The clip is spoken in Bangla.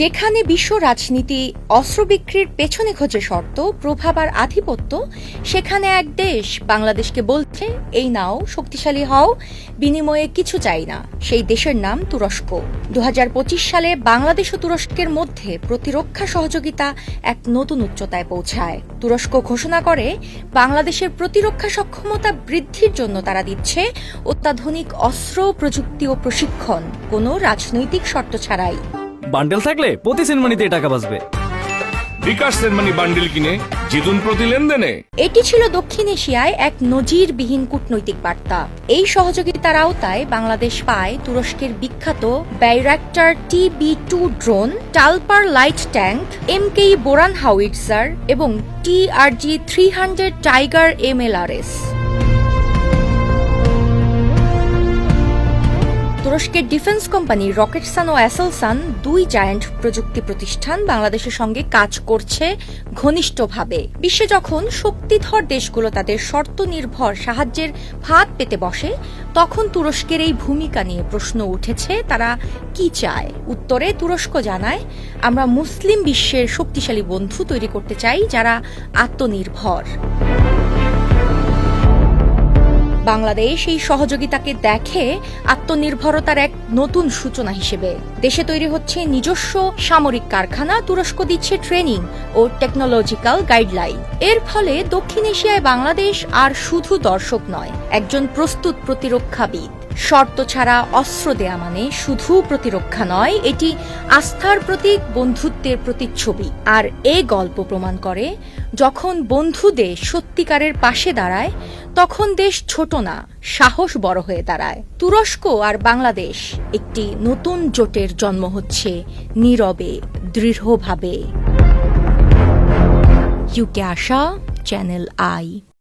যেখানে বিশ্ব রাজনীতি অস্ত্র বিক্রির পেছনে খোঁজে শর্ত, প্রভাব আর আধিপত্য, সেখানে এক দেশ বাংলাদেশকে বলছে এই নাও, শক্তিশালী হও, বিনিময়ে কিছু চাই না। সেই দেশের নাম তুরস্ক। 2025 সালে বাংলাদেশ ও তুরস্কের মধ্যে প্রতিরক্ষা সহযোগিতা এক নতুন উচ্চতায় পৌঁছায়। তুরস্ক ঘোষণা করে বাংলাদেশের প্রতিরক্ষা সক্ষমতা বৃদ্ধির জন্য তারা দিচ্ছে অত্যাধুনিক অস্ত্র, প্রযুক্তি ও প্রশিক্ষণ, কোনো রাজনৈতিক শর্ত ছাড়াই। বান্ডেল থাকলে প্রতি সেনমানিতে টাকা বাঁচবে। বিকাশ সেনমানি বান্ডেল কিনে জিতুন প্রতি লেনদেনে। এটি ছিল দক্ষিণ এশিয়ায় এক নজিরবিহীন কূটনৈতিক বার্তা। এই সহযোগিতার আওতায় বাংলাদেশ পায় তুরস্কের বিখ্যাত Bayraktar TB2 drone, Tulpar light tank, MK Boran howitzer এবং TRG-300 টাইগার MLRS। তুরস্কের ডিফেন্স কোম্পানি রকেটসান ও অ্যাসেলসান, দুই জায়ান্ট প্রযুক্তি প্রতিষ্ঠান, বাংলাদেশের সঙ্গে কাজ করছে ঘনিষ্ঠভাবে। বিশ্বে যখন শক্তিধর দেশগুলো তাদের শর্ত নির্ভর সাহায্যের ফাঁদ পেতে বসে, তখন তুরস্কের এই ভূমিকা নিয়ে প্রশ্ন উঠেছে, তারা কি চায়? উত্তরে তুরস্ক জানায়, আমরা মুসলিম বিশ্বের শক্তিশালী বন্ধু তৈরি করতে চাই যারা আত্মনির্ভর। বাংলাদেশ এই সহযোগিতাকে দেখে আত্মনির্ভরতার এক নতুন সূচনা হিসেবে। দেশে তৈরি হচ্ছে নিজস্ব সামরিক কারখানা, তুরস্ক দিচ্ছে ট্রেনিং ও টেকনোলজিক্যাল গাইডলাইন। এর ফলে দক্ষিণ এশিয়ায় বাংলাদেশ আর শুধু দর্শক নয়, একজন প্রস্তুত প্রতিরক্ষাবিদ। শর্ত ছাড়া অস্ত্র দেয়া মানে শুধু প্রতিরক্ষা নয়, এটি আস্থার প্রতীক, বন্ধুত্বের প্রতিচ্ছবি। আর এ গল্প প্রমাণ করে, যখন বন্ধু দেশ সত্যিকারের পাশে দাঁড়ায়, তখন দেশ ছোট না, সাহস বড় হয়ে দাঁড়ায়। তুরস্ক আর বাংলাদেশ, একটি নতুন জোটের জন্ম হচ্ছে নীরবে, দৃঢ়ভাবে। UK Asha, channel I.